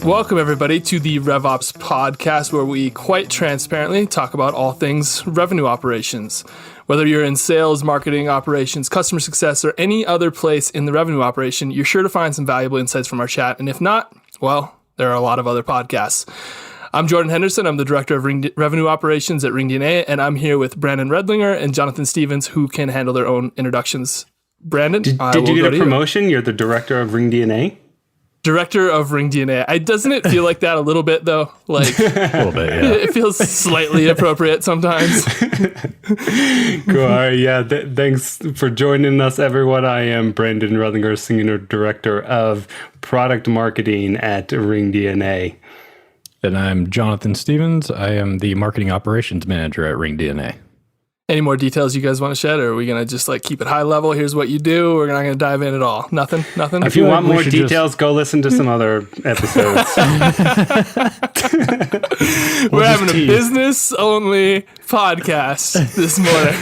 Welcome, everybody, to the RevOps podcast, where we quite transparently talk about all things revenue operations. Whether you're in sales, marketing, operations, customer success, or any other place in the revenue operation, you're sure to find some valuable insights from our chat. And if not, well, there are a lot of other podcasts. I'm Jordan Henderson. I'm the Director of Revenue Operations at RingDNA, and I'm here with Brandon Redlinger and Jonathan Stevens, who can handle their own introductions. Brandon, did you get a promotion? You're the Director of RingDNA? Director of RingDNA. Doesn't it feel like that a little bit, though? Like a little bit, yeah. It feels slightly appropriate sometimes. Cool. All right, yeah. Thanks for joining us, everyone. I am Brandon Redlinger, Senior Director of Product Marketing at RingDNA. And I'm Jonathan Stevens. I am the Marketing Operations Manager at RingDNA. Any more details you guys want to shed, or are we going to just like keep it high level? Here's what you do. We're not going to dive in at all. Nothing. If you want more details, go listen to some other episodes. We're having a business only podcast this morning.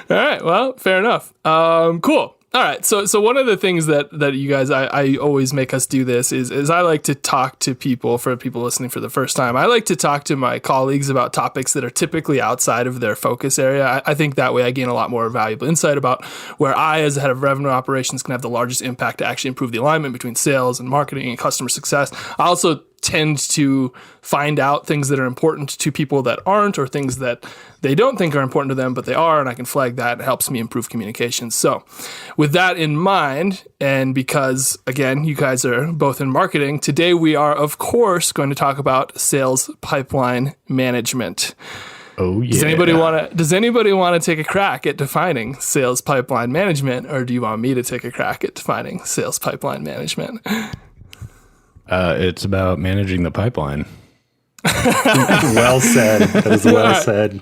All right. Well, fair enough. Cool. All right. So one of the things that you guys, I always make us do this is I like to talk to people, for people listening for the first time. I like to talk to my colleagues about topics that are typically outside of their focus area. I think that way I gain a lot more valuable insight about where I, as the head of revenue operations, can have the largest impact to actually improve the alignment between sales and marketing and customer success. I also tend to find out things that are important to people that aren't, or things that they don't think are important to them, but they are, and I can flag that. It helps me improve communication. So with that in mind, and because, again, you guys are both in marketing, today we are, of course, going to talk about sales pipeline management. Oh, yeah. Does anybody want to take a crack at defining sales pipeline management, or do you want me to take a crack at defining sales pipeline management? It's about managing the pipeline. Well said. That was well said.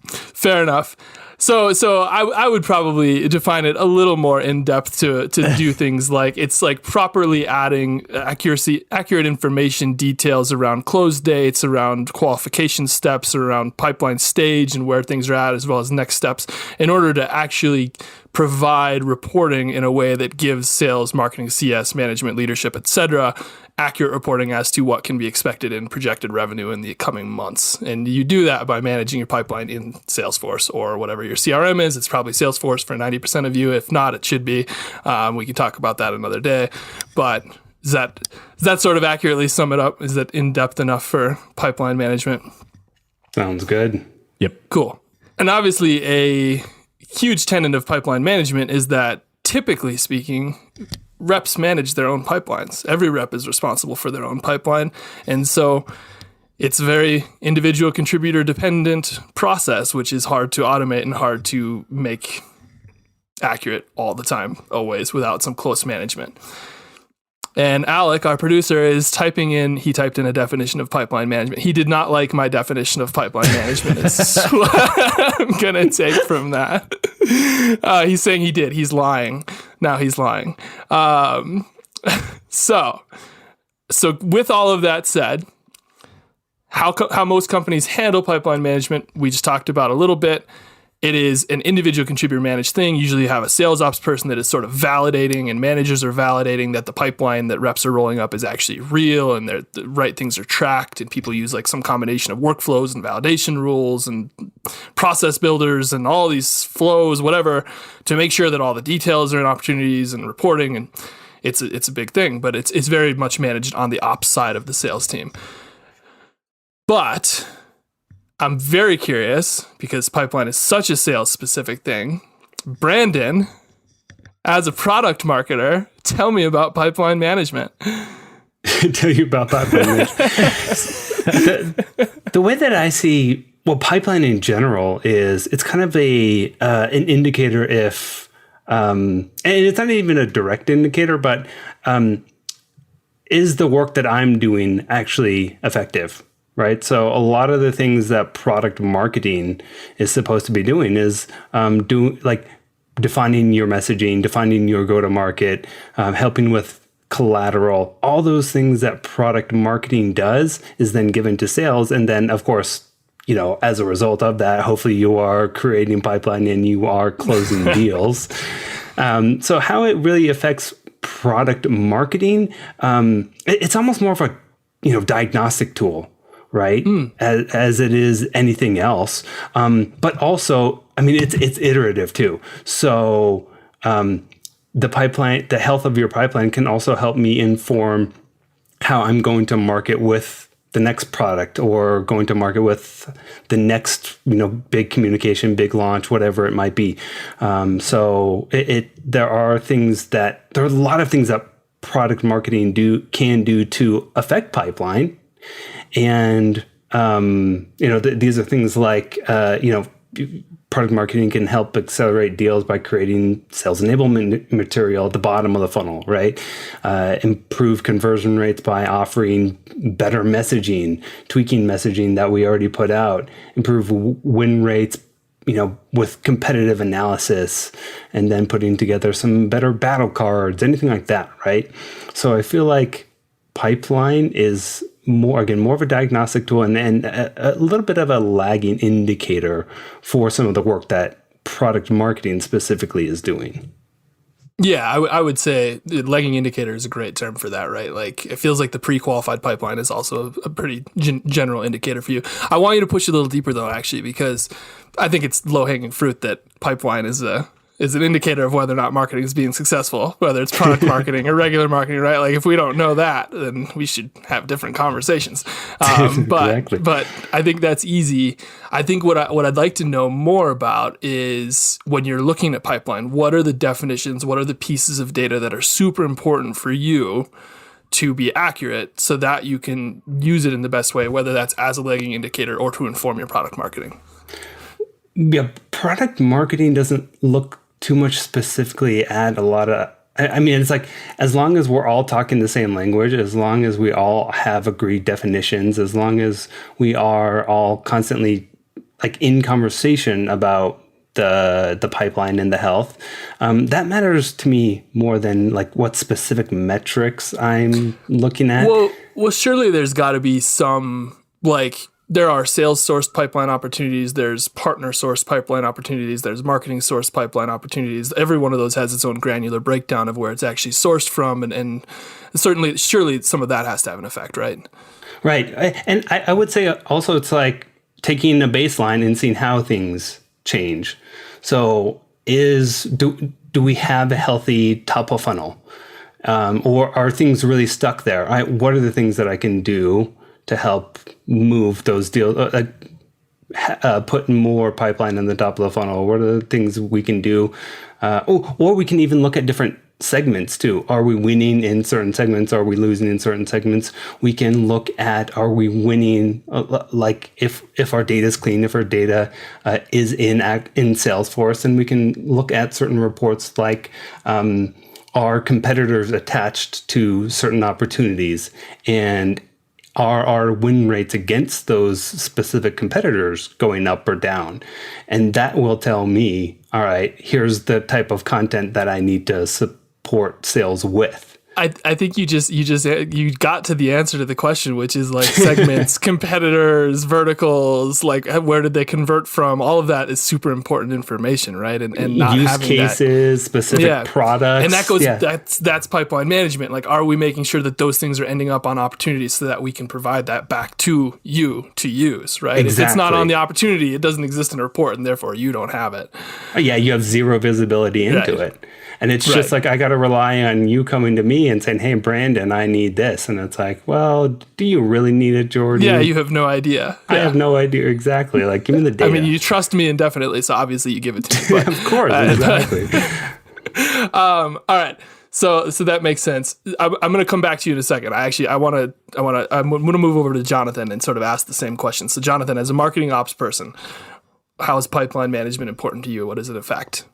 Fair enough. So I would probably define it a little more in depth to do things like, it's like properly adding accurate information, details around close dates, around qualification steps, around pipeline stage and where things are at, as well as next steps, in order to actually provide reporting in a way that gives sales, marketing, CS, management, leadership, etc., accurate reporting as to what can be expected in projected revenue in the coming months. And you do that by managing your pipeline in Salesforce or whatever your CRM is. It's probably Salesforce for 90% of you. If not, it should be. We can talk about that another day. But does that sort of accurately sum it up? Is that in-depth enough for pipeline management? Sounds good. Yep. Cool. And obviously a huge tenet of pipeline management is that, typically speaking, reps manage their own pipelines. Every rep is responsible for their own pipeline. And so it's a very individual contributor dependent process, which is hard to automate and hard to make accurate all the time, always, without some close management. And Alec, our producer, he typed in a definition of pipeline management. He did not like my definition of pipeline management. Is what I'm going to take from that. He's saying he did. He's lying. Now he's lying. So with all of that said, how most companies handle pipeline management, we just talked about a little bit. It is an individual contributor managed thing. Usually you have a sales ops person that is sort of validating, and managers are validating that the pipeline that reps are rolling up is actually real and the right things are tracked, and people use like some combination of workflows and validation rules and process builders and all these flows, whatever, to make sure that all the details are in opportunities and reporting. And it's a big thing, but it's very much managed on the ops side of the sales team. But I'm very curious, because pipeline is such a sales-specific thing. Brandon, as a product marketer, tell me about pipeline management. Tell you about pipeline management. The way that I see, pipeline in general is, it's kind of an indicator if, and it's not even a direct indicator, but is the work that I'm doing actually effective? Right. So a lot of the things that product marketing is supposed to be doing is defining your messaging, defining your go-to-market, helping with collateral. All those things that product marketing does is then given to sales. And then, of course, as a result of that, hopefully you are creating pipeline and you are closing deals. So how it really affects product marketing, it's almost more of a, diagnostic tool, right? As it is anything else. But also, it's iterative too. So the health of your pipeline can also help me inform how I'm going to market with the next product, or going to market with the next, big communication, big launch, whatever it might be. So there are a lot of things that product marketing can do to affect pipeline. And, these are things like, product marketing can help accelerate deals by creating sales enablement material at the bottom of the funnel, right? Improve conversion rates by offering better messaging, tweaking messaging that we already put out, improve win rates, with competitive analysis, and then putting together some better battle cards, anything like that, right? So I feel like pipeline is more of a diagnostic tool and a little bit of a lagging indicator for some of the work that product marketing specifically is doing. Yeah, I would say the lagging indicator is a great term for that, right? Like, it feels like the pre-qualified pipeline is also a pretty general indicator for you. I want you to push a little deeper, though, actually, because I think it's low-hanging fruit that pipeline is an indicator of whether or not marketing is being successful, whether it's product marketing or regular marketing, right? Like, if we don't know that, then we should have different conversations. Exactly. But I think that's easy. I think what I'd like to know more about is, when you're looking at pipeline, what are the definitions, what are the pieces of data that are super important for you to be accurate so that you can use it in the best way, whether that's as a lagging indicator or to inform your product marketing? Yeah, product marketing doesn't look too much specifically at a lot of, it's like, as long as we're all talking the same language, as long as we all have agreed definitions, as long as we are all constantly like in conversation about the pipeline and the health, that matters to me more than like what specific metrics I'm looking at. Well, surely there's got to be some, like, there are sales-sourced pipeline opportunities, there's partner-sourced pipeline opportunities, there's marketing-sourced pipeline opportunities. Every one of those has its own granular breakdown of where it's actually sourced from, and surely some of that has to have an effect, right? Right. And I would say also it's like taking a baseline and seeing how things change. So do we have a healthy top of funnel? Or are things really stuck there? What are the things that I can do to help move those deals, put more pipeline in the top of the funnel? What are the things we can do? Or we can even look at different segments too. Are we winning in certain segments? Are we losing in certain segments? We can look at, are we winning, like if our data is clean, if our data is in Salesforce, and we can look at certain reports like, are competitors attached to certain opportunities, and are our win rates against those specific competitors going up or down? And that will tell me, all right, here's the type of content that I need to support sales with. I think you got to the answer to the question, which is like segments, competitors, verticals, like where did they convert from? All of that is super important information, right? And not use having cases, specific products, and that goes. That's pipeline management. Like, are we making sure that those things are ending up on opportunities so that we can provide that back to you to use, right? Exactly. If it's not on the opportunity, it doesn't exist in a report, and therefore you don't have it. Yeah, you have zero visibility into it. And it's just like, I got to rely on you coming to me and saying, hey, Brandon, I need this. And it's like, well, do you really need it, Jordan? Yeah, you have no idea. I have no idea. Exactly. Like, give me the data. I mean, you trust me indefinitely, so obviously you give it to me. But, of course, exactly. All right. So that makes sense. I'm going to come back to you in a second. I'm going to move over to Jonathan and sort of ask the same question. So Jonathan, as a marketing ops person, how is pipeline management important to you? What does it affect?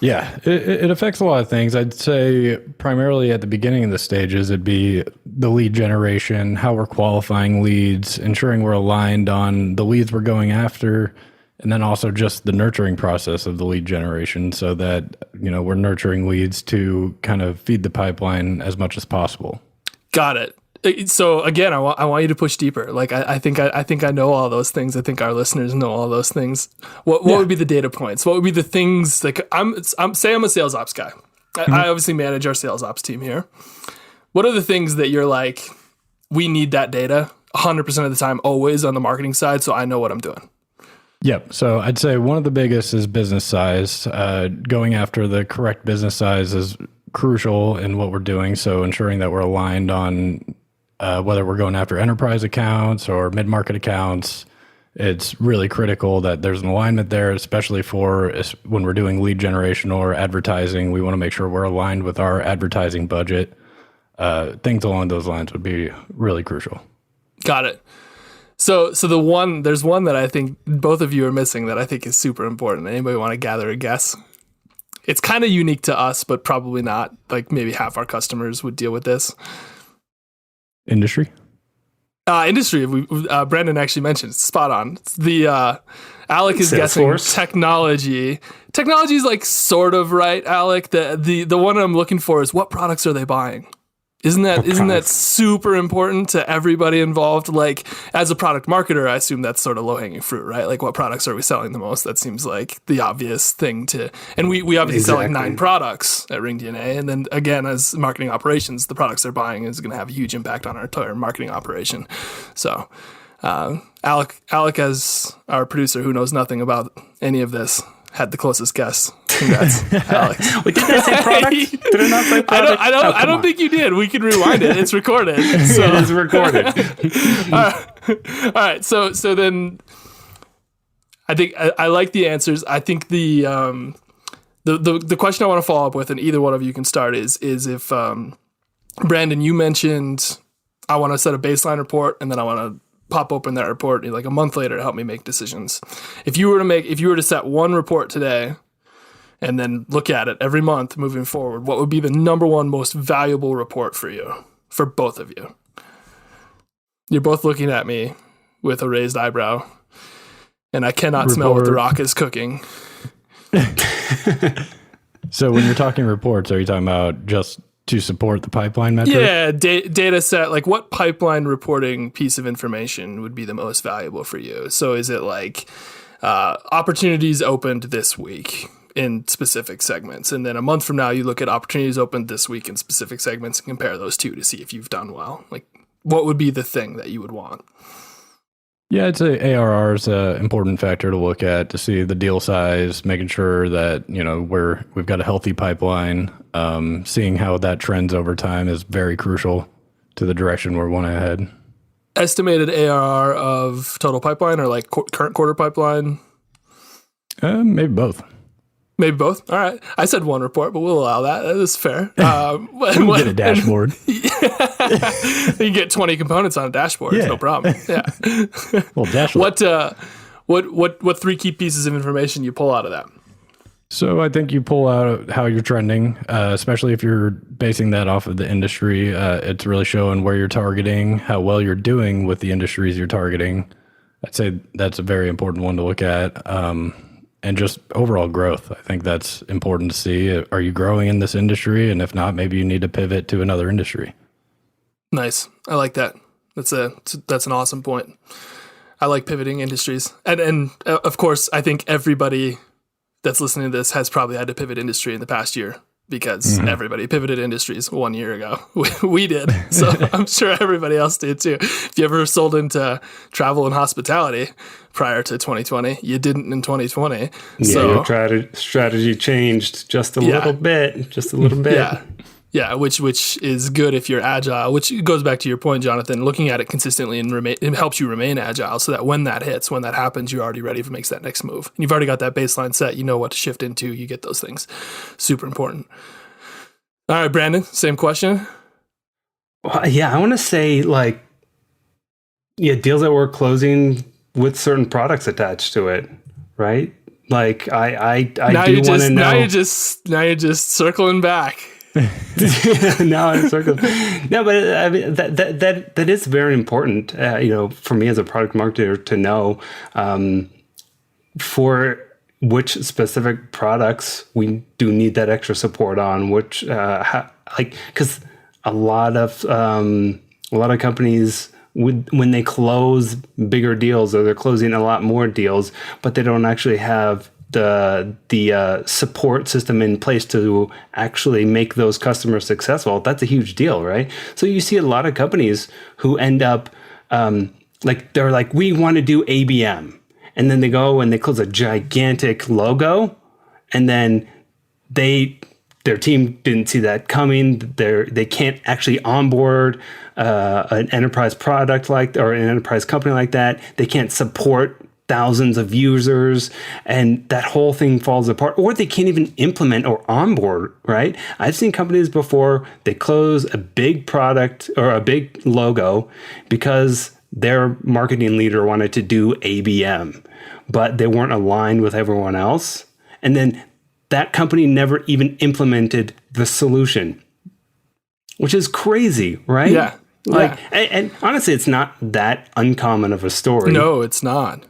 Yeah, it affects a lot of things. I'd say primarily at the beginning of the stages, it'd be the lead generation, how we're qualifying leads, ensuring we're aligned on the leads we're going after, and then also just the nurturing process of the lead generation so that, we're nurturing leads to kind of feed the pipeline as much as possible. Got it. So again, I want you to push deeper. Like, I think I know all those things. I think our listeners know all those things. What would be the data points? What would be the things, like, I'm a sales ops guy. I obviously manage our sales ops team here. What are the things that you're like, we need that data 100% of the time, always on the marketing side, so I know what I'm doing? Yep. So I'd say one of the biggest is business size. Going after the correct business size is crucial in what we're doing. So ensuring that we're aligned on whether we're going after enterprise accounts or mid-market accounts, it's really critical that there's an alignment there, especially for when we're doing lead generation or advertising. We want to make sure we're aligned with our advertising budget. Things along those lines would be really crucial. Got it. So there's one that I think both of you are missing that I think is super important. Anybody want to gather a guess? It's kind of unique to us, but probably not. Like maybe half our customers would deal with this. Industry? Industry. Brandon actually mentioned it's spot on. It's the Alec is guessing technology. Technology is like sort of right, Alec. The one I'm looking for is what products are they buying? Isn't that super important to everybody involved? Like as a product marketer, I assume that's sort of low hanging fruit, right? Like what products are we selling the most? That seems like the obvious thing to, and we obviously sell like 9 products at RingDNA. And then again, as marketing operations, the products they're buying is going to have a huge impact on our entire marketing operation. So, Alec as our producer who knows nothing about any of this had the closest guess. Congrats, Alex. Wait, did I say product? Did I not say product? I don't think you did. We can rewind it. It's recorded. So. It is recorded. All right. So then, I think I like the answers. I think the question I want to follow up with, and either one of you can start, is if Brandon, you mentioned I want to set a baseline report, and then I want to pop open that report like a month later to help me make decisions. If you were to set one report today and then look at it every month moving forward, what would be the number one most valuable report for you, for both of you? You're both looking at me with a raised eyebrow, and I cannot smell what the rock is cooking. So when you're talking reports, are you talking about just to support the pipeline metric? Yeah, data set, like what pipeline reporting piece of information would be the most valuable for you? So is it like opportunities opened this week in specific segments, and then a month from now you look at opportunities opened this week in specific segments and compare those two to see if you've done well? Like what would be the thing that you would want? Yeah, I'd say ARR is an important factor to look at to see the deal size, making sure that we've got a healthy pipeline. Seeing how that trends over time is very crucial to the direction we're wanting ahead. Estimated ARR of total pipeline or like current quarter pipeline? Maybe both. Maybe both. All right. I said one report, but we'll allow that. That is fair. We'll get a dashboard. You can get 20 components on a dashboard. Yeah. No problem. Yeah. Well, dashboard. What 3 key pieces of information you pull out of that? So I think you pull out how you're trending, especially if you're basing that off of the industry. It's really showing where you're targeting, how well you're doing with the industries you're targeting. I'd say that's a very important one to look at. And just overall growth. I think that's important to see. Are you growing in this industry? And if not, maybe you need to pivot to another industry. Nice. I like that. That's an awesome point. I like pivoting industries. And of course, I think everybody that's listening to this has probably had to pivot industry in the past year because everybody pivoted industries 1 year ago. We did. So I'm sure everybody else did too. If you ever sold into travel and hospitality prior to 2020, you didn't in 2020. Yeah, so your strategy changed just a little bit. Yeah, which is good if you're agile, which goes back to your point, Jonathan, looking at it consistently and it helps you remain agile so that when that happens, you're already ready to make that next move. And you've already got that baseline set. You know what to shift into. You get those things. Super important. All right, Brandon, same question. Well, yeah, I want to say deals that we're closing with certain products attached to it, right? Like I do want to know. Now you're just circling back. Now I'm circling. No, but I mean that is very important. For me as a product marketer to know for which specific products we do need that extra support on. Which because a lot of companies when they close bigger deals or they're closing a lot more deals, but they don't actually have the support system in place to actually make those customers successful, that's a huge deal, right? So you see a lot of companies who end up they're like, we want to do ABM, and then they go and they close a gigantic logo, and then their team didn't see that coming. They can't actually onboard an enterprise product or an enterprise company like that. They can't support thousands of users, and that whole thing falls apart, or they can't even implement or onboard, right? I've seen companies before, they close a big product or a big logo because their marketing leader wanted to do ABM, but they weren't aligned with everyone else. And then that company never even implemented the solution, which is crazy, right? Yeah. And honestly, it's not that uncommon of a story. No, it's not.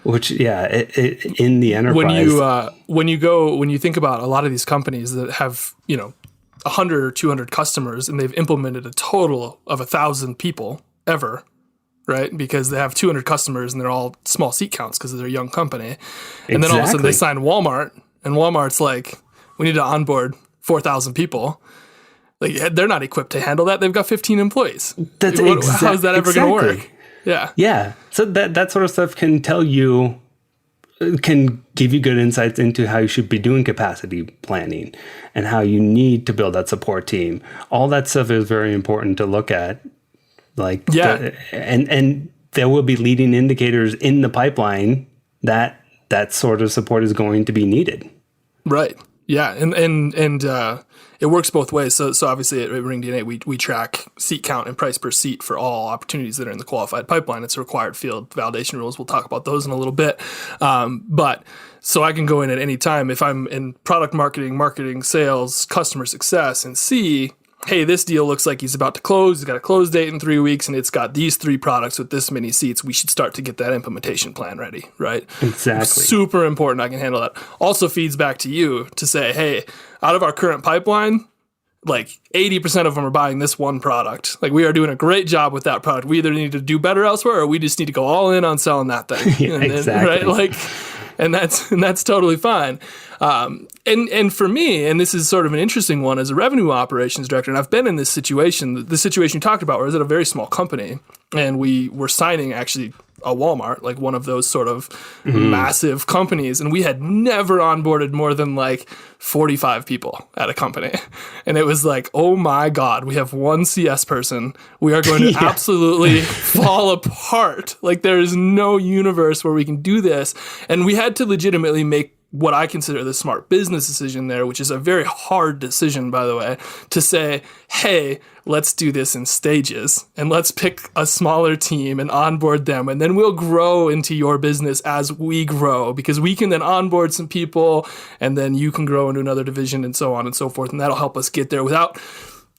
Which, in the enterprise, when you think about a lot of these companies that have 100 or 200 customers, and they've implemented a total of 1,000 people ever, right? Because they have 200 customers and they're all small seat counts because they're a young company, and then all of a sudden they sign Walmart, and Walmart's like, we need to onboard 4,000 people. Like, they're not equipped to handle that. They've got 15 employees. How is that ever going to work? Yeah. Yeah. So that sort of stuff can give you good insights into how you should be doing capacity planning and how you need to build that support team. All that stuff is very important to look at. And there will be leading indicators in the pipeline that sort of support is going to be needed. Right. Yeah. And it works both ways. So obviously at RingDNA, we track seat count and price per seat for all opportunities that are in the qualified pipeline. It's a required field validation rules. We'll talk about those in a little bit. But so I can go in at any time if I'm in product marketing, sales, customer success, and see, hey, this deal looks like he's about to close. He's got a close date in 3 weeks, and it's got these 3 products with this many seats. We should start to get that implementation plan ready, right? Exactly. Super important. I can handle that. Also feeds back to you to say, hey, out of our current pipeline, like 80% of them are buying this one product. Like, we are doing a great job with that product. We either need to do better elsewhere, or we just need to go all in on selling that thing. Yeah, exactly. Right? And that's totally fine. And for me, and this is sort of an interesting one as a revenue operations director, and I've been in this situation, the situation you talked about, where I was at a very small company, and we were signing actually a Walmart, like one of those sort of massive companies, and we had never onboarded more than like 45 people at a company. And it was like, oh my God, we have one CS person. We are going to absolutely fall apart. Like, there is no universe where we can do this. And we had to legitimately make what I consider the smart business decision there, which is a very hard decision, by the way, to say, hey, let's do this in stages, and let's pick a smaller team and onboard them, and then we'll grow into your business as we grow, because we can then onboard some people, and then you can grow into another division, and so on and so forth, and that'll help us get there without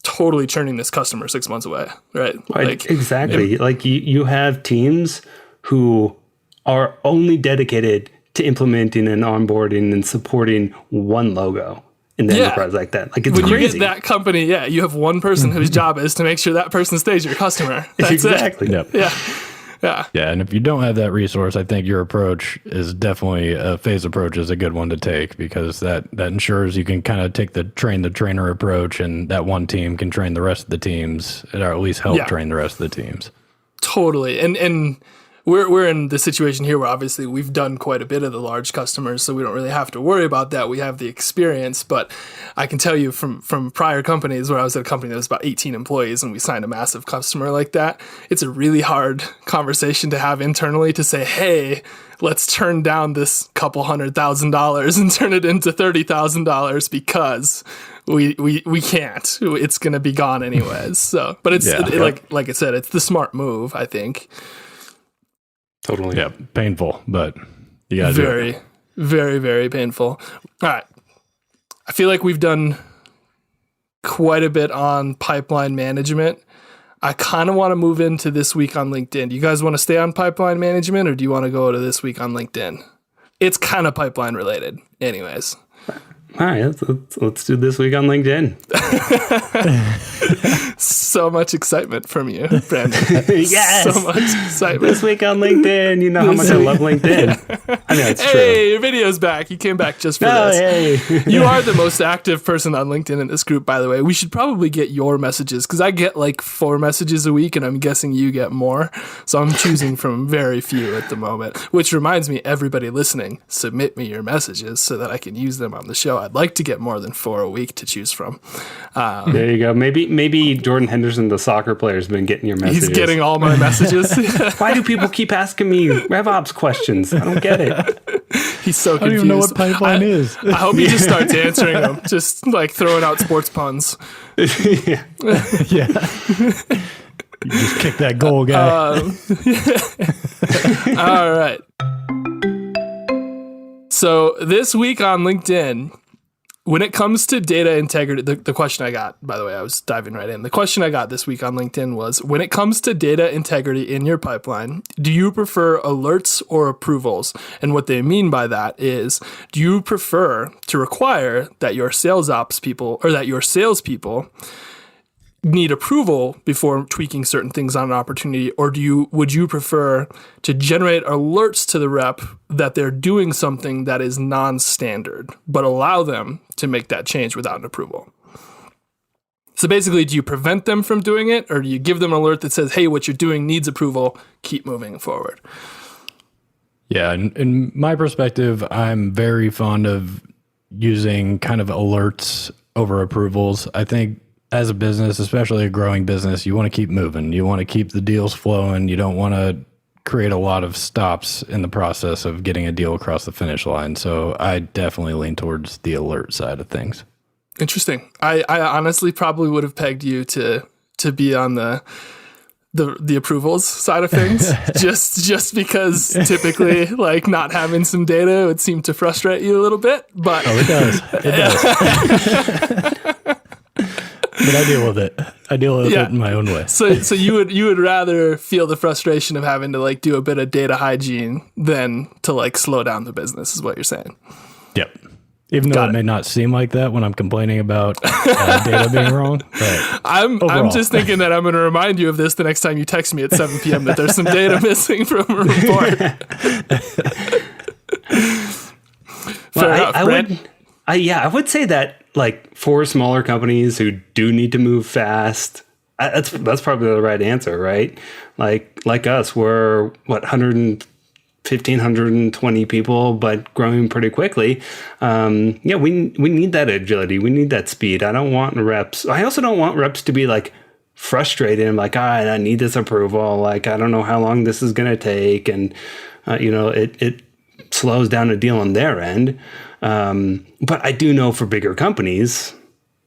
totally churning this customer 6 months away, right? Like, exactly. You have teams who are only dedicated to implementing and onboarding and supporting one logo in the enterprise like that. Like, it's when crazy. You get that company, you have one person whose job is to make sure that person stays your customer. That's exactly. it. Yep. Yeah. And if you don't have that resource, I think your approach is definitely a phase approach is a good one to take, because that ensures you can kind of take the train the trainer approach, and that one team can train the rest of the teams, or at least help train the rest of the teams. Totally. And we're in the situation here where obviously we've done quite a bit of the large customers, so we don't really have to worry about that. We have the experience, but I can tell you from prior companies where I was at a company that was about 18 employees and we signed a massive customer like that, it's a really hard conversation to have internally to say, hey, let's turn down this couple $100,000 and turn it into $30,000 because we can't. It's going to be gone anyways. So, but it's like I said, it's the smart move, I think. Totally. Yeah, painful, but you got to do it. Very, very, very painful. All right. I feel like we've done quite a bit on pipeline management. I kind of want to move into this week on LinkedIn. Do you guys want to stay on pipeline management, or do you want to go to this week on LinkedIn? It's kind of pipeline related anyways. All right, let's do this week on LinkedIn. So much excitement from you, Brandon. Yes. So much excitement. This week on LinkedIn. You know how much I love LinkedIn. I mean, it's true. Hey, your video's back. You came back just for this. Hey. You are the most active person on LinkedIn in this group, by the way. We should probably get your messages because I get like 4 messages a week and I'm guessing you get more. So I'm choosing from very few at the moment, which reminds me, everybody listening, submit me your messages so that I can use them on the show. I'd like to get more than 4 a week to choose from. There you go. Maybe Jordan Henderson, the soccer player, has been getting your messages. He's getting all my messages. Why do people keep asking me RevOps questions? I don't get it. He's so confused. I don't even know what pipeline is. I hope he just starts answering them, just like throwing out sports puns. Yeah. Yeah. You just kick that goal, guy. All right. So this week on LinkedIn, when it comes to data integrity, the question I got, by the way, I was diving right in. The question I got this week on LinkedIn was, when it comes to data integrity in your pipeline, do you prefer alerts or approvals? And what they mean by that is, do you prefer to require that your sales ops people or that your salespeople need approval before tweaking certain things on an opportunity, or would you prefer to generate alerts to the rep that they're doing something that is non-standard, but allow them to make that change without an approval? So basically, do you prevent them from doing it, or do you give them an alert that says, hey, what you're doing needs approval, keep moving forward? Yeah, in my perspective, I'm very fond of using kind of alerts over approvals. I think as a business, especially a growing business, you want to keep moving. You want to keep the deals flowing. You don't want to create a lot of stops in the process of getting a deal across the finish line. So I definitely lean towards the alert side of things. Interesting. I honestly probably would have pegged you to be on the approvals side of things, just because typically like not having some data would seem to frustrate you a little bit. But it does. But I deal with it. I deal with it in my own way. So you would rather feel the frustration of having to like do a bit of data hygiene than to like slow down the business, is what you're saying. Yep. Even though it may not seem like that when I'm complaining about data being wrong. But I'm just thinking that I'm going to remind you of this the next time you text me at 7 p.m. that there's some data missing from a report. Fair enough, I would say that, like, for smaller companies who do need to move fast, that's probably the right answer, right? Like us, we're 120 people, but growing pretty quickly. We need that agility. We need that speed. I don't want reps. I also don't want reps to be like frustrated and like, all right, I need this approval. Like, I don't know how long this is going to take. And, it slows down a deal on their end. But I do know for bigger companies,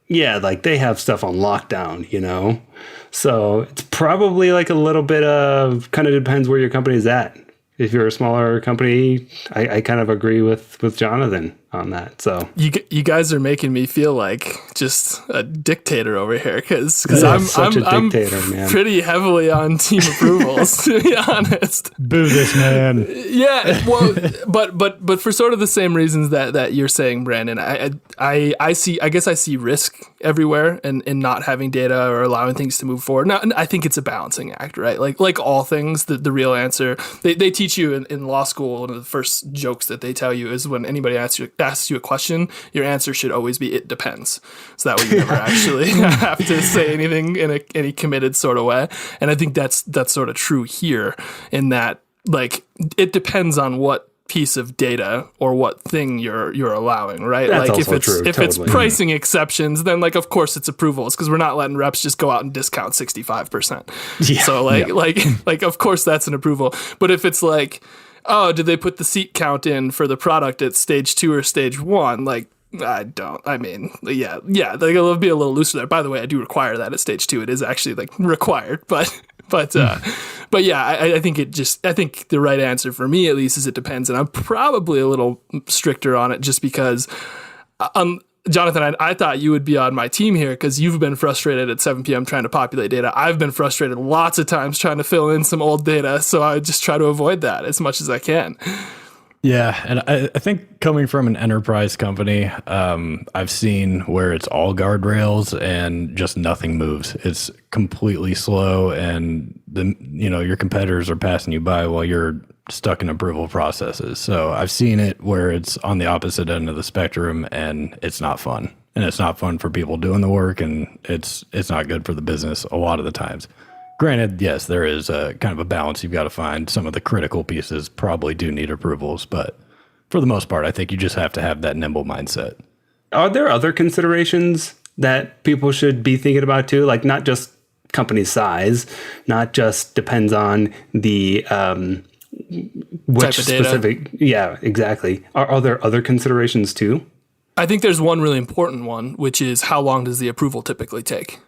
like they have stuff on lockdown, so it's probably like a little bit of, kind of depends where your company is at. If you're a smaller company, I kind of agree with Jonathan on that. So you guys are making me feel like just a dictator over here because I'm man. Pretty heavily on team approvals, to be honest. Boo this man. Yeah, well, but for sort of the same reasons that you're saying, Brandon. I see risk everywhere in not having data or allowing things to move forward. Now, I think it's a balancing act, right? Like all things, the real answer they teach you in law school. One of the first jokes that they tell you is when anybody asks you a question, your answer should always be "it depends." So that way you never actually have to say anything in any committed sort of way. And I think that's sort of true here, in that like it depends on what piece of data or what thing you're allowing, right? That's like also if it's pricing exceptions, then like of course it's approvals, because we're not letting reps just go out and discount 65%. Yeah, so like of course that's an approval. But if it's like, oh, did they put the seat count in for the product at stage 2 or stage 1? Like, like it'll be a little looser there. By the way, I do require that at stage 2. It is actually like required, but yeah, I think the right answer for me, at least, is it depends. And I'm probably a little stricter on it just because, Jonathan, I thought you would be on my team here because you've been frustrated at 7 p.m. trying to populate data. I've been frustrated lots of times trying to fill in some old data. So I just try to avoid that as much as I can. Yeah, and I think coming from an enterprise company, I've seen where it's all guardrails and just nothing moves. It's completely slow, and your competitors are passing you by while you're stuck in approval processes. So I've seen it where it's on the opposite end of the spectrum, and it's not fun. And it's not fun for people doing the work, and it's not good for the business a lot of the times. Granted, yes, there is a kind of a balance you've got to find. Some of the critical pieces probably do need approvals, but for the most part, I think you just have to have that nimble mindset. Are there other considerations that people should be thinking about too? Like not just company size, not just depends on the which specific. Yeah, exactly. Are there other considerations too? I think there's one really important one, which is how long does the approval typically take?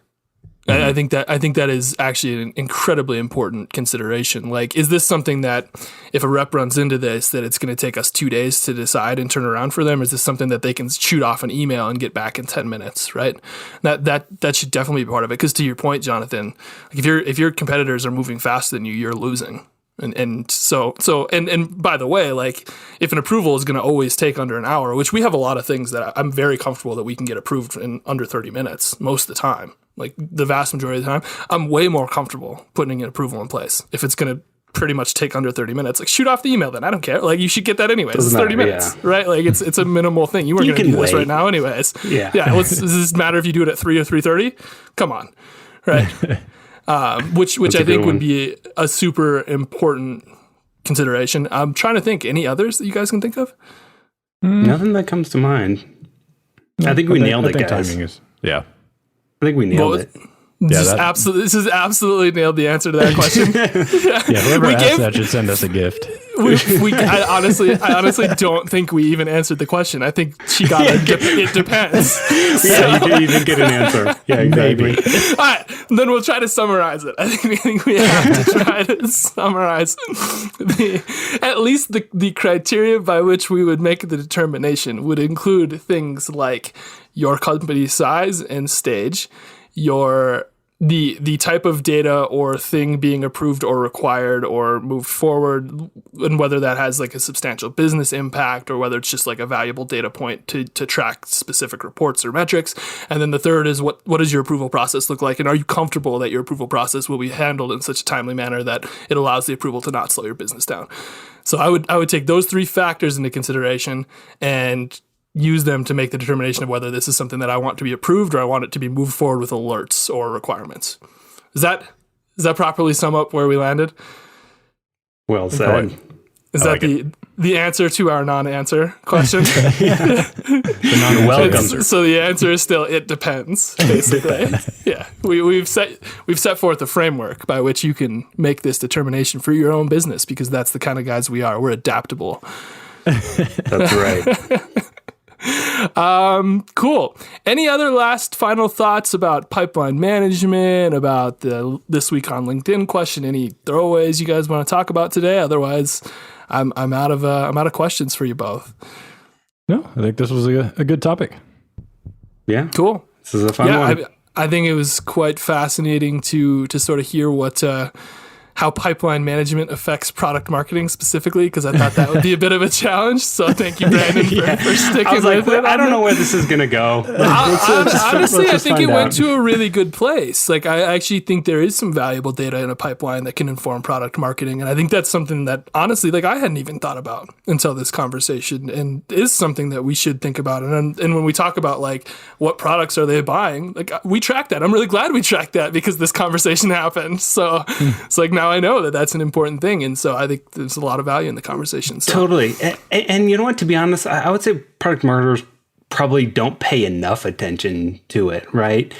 I think that is actually an incredibly important consideration. Like, is this something that if a rep runs into this, that it's going to take us 2 days to decide and turn around for them? Or is this something that they can shoot off an email and get back in 10 minutes, right? That should definitely be part of it. Because to your point, Jonathan, like if your competitors are moving faster than you, you're losing. And so by the way, like if an approval is going to always take under an hour, which we have a lot of things that I'm very comfortable that we can get approved in under 30 minutes most of the time, like the vast majority of the time, I'm way more comfortable putting an approval in place. If it's going to pretty much take under 30 minutes, like shoot off the email then. I don't care. Like you should get that anyways. It's 30 minutes, right? Like it's a minimal thing. You weren't going to do this right now anyways. Yeah. Does this matter if you do it at 3 or 3:30? Come on, right? Which I think would be a super important consideration. I'm trying to think any others that you guys can think of. Nothing that comes to mind. I think we nailed it, guys. Timing is, yeah. I think we nailed it. This is absolutely nailed the answer to that question. Whoever asked that should send us a gift. I honestly don't think we even answered the question. I think she got it depends. Yeah, you didn't even get an answer. Yeah, exactly. All right, then we'll try to summarize it. I think we have to try to summarize at least the criteria by which we would make the determination would include things like your company size and stage, the type of data or thing being approved or required or moved forward, and whether that has like a substantial business impact or whether it's just like a valuable data point to track specific reports or metrics. And then the third is what does your approval process look like? And are you comfortable that your approval process will be handled in such a timely manner that it allows the approval to not slow your business down? So I would take those three factors into consideration and use them to make the determination of whether this is something that I want to be approved or I want it to be moved forward with alerts or requirements. Does that properly sum up where we landed? Well said. Is that the answer to our non-answer question? The non-welcome. So the answer is still it depends, basically. Yeah, we've set forth a framework by which you can make this determination for your own business because that's the kind of guys we are. We're adaptable. That's right. Cool. Any other last final thoughts about pipeline management, about the This Week on LinkedIn question? Any throwaways you guys want to talk about today? Otherwise, I'm out of questions for you both. No, I think this was a good topic. Yeah. Cool. This is a fun one. I think it was quite fascinating to sort of hear how pipeline management affects product marketing specifically, because I thought that would be a bit of a challenge. So thank you, Brandon, for sticking with it. I don't know where this is going to go. Honestly, I think it went to a really good place. Like, I actually think there is some valuable data in a pipeline that can inform product marketing. And I think that's something that, honestly, like I hadn't even thought about until this conversation, and is something that we should think about. And when we talk about, like, what products are they buying, like, we track that. I'm really glad we tracked that because this conversation happened. So it's like, now I know that that's an important thing. And so I think there's a lot of value in the conversation. So. Totally. And you know what, to be honest, I would say product marketers probably don't pay enough attention to it, right?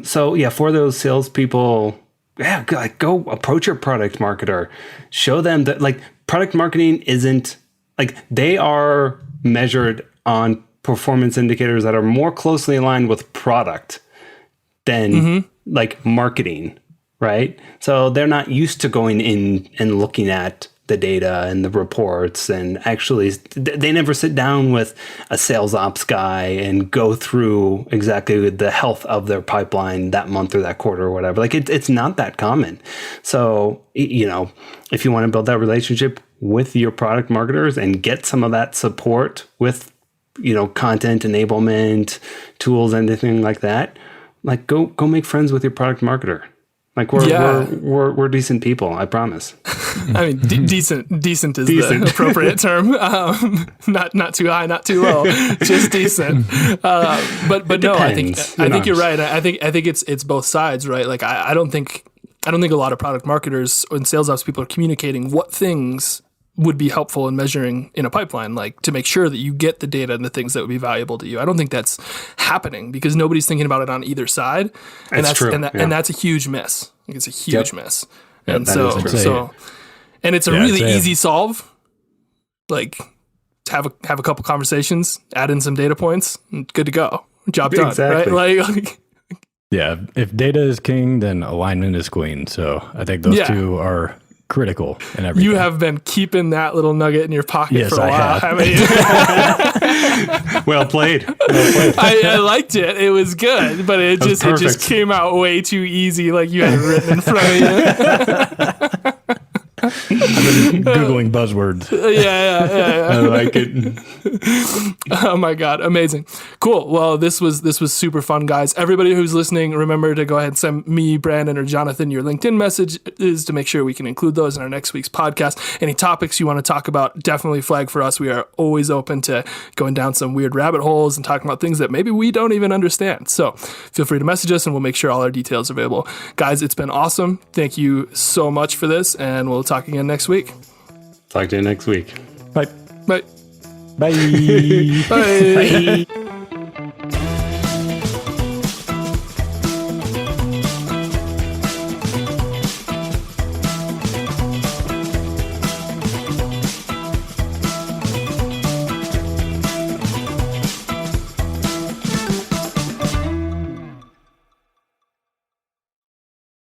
So yeah, for those salespeople, yeah, like go approach your product marketer. Show them that like product marketing isn't like, they are measured on performance indicators that are more closely aligned with product than like marketing. Right. So they're not used to going in and looking at the data and the reports, and actually they never sit down with a sales ops guy and go through exactly the health of their pipeline that month or that quarter or whatever. Like it's not that common. So, you know, if you want to build that relationship with your product marketers and get some of that support with, you know, content enablement tools, anything like that, like go make friends with your product marketer. Like we're decent people, I promise. I mean, decent is the appropriate term. Not too high, not too low, just decent. But no, I think you're right. I think it's both sides, right? Like I don't think a lot of product marketers and sales ops people are communicating what things would be helpful in measuring in a pipeline, like to make sure that you get the data and the things that would be valuable to you. I don't think that's happening because nobody's thinking about it on either side. And that's true. And that's a huge miss. Like it's a huge miss. And and it's a really easy solve. Like have a couple conversations, add in some data points, and good to go. Job done. Right? Like yeah. If data is king, then alignment is queen. So I think those two are critical in everything. You have been keeping that little nugget in your pocket for a while, haven't you? Well played. I liked it. It was good, but it just came out way too easy, like you had it written in front of you. I've been Googling buzzwords. Yeah. I like it. Oh my God. Amazing. Cool. Well, this was super fun, guys. Everybody who's listening, remember to go ahead and send me, Brandon, or Jonathan your LinkedIn messages to make sure we can include those in our next week's podcast. Any topics you want to talk about, definitely flag for us. We are always open to going down some weird rabbit holes and talking about things that maybe we don't even understand. So feel free to message us and we'll make sure all our details are available. Guys, it's been awesome. Thank you so much for this, and we'll talk again next week. Talk to you next week. Bye. Bye. Bye. Bye.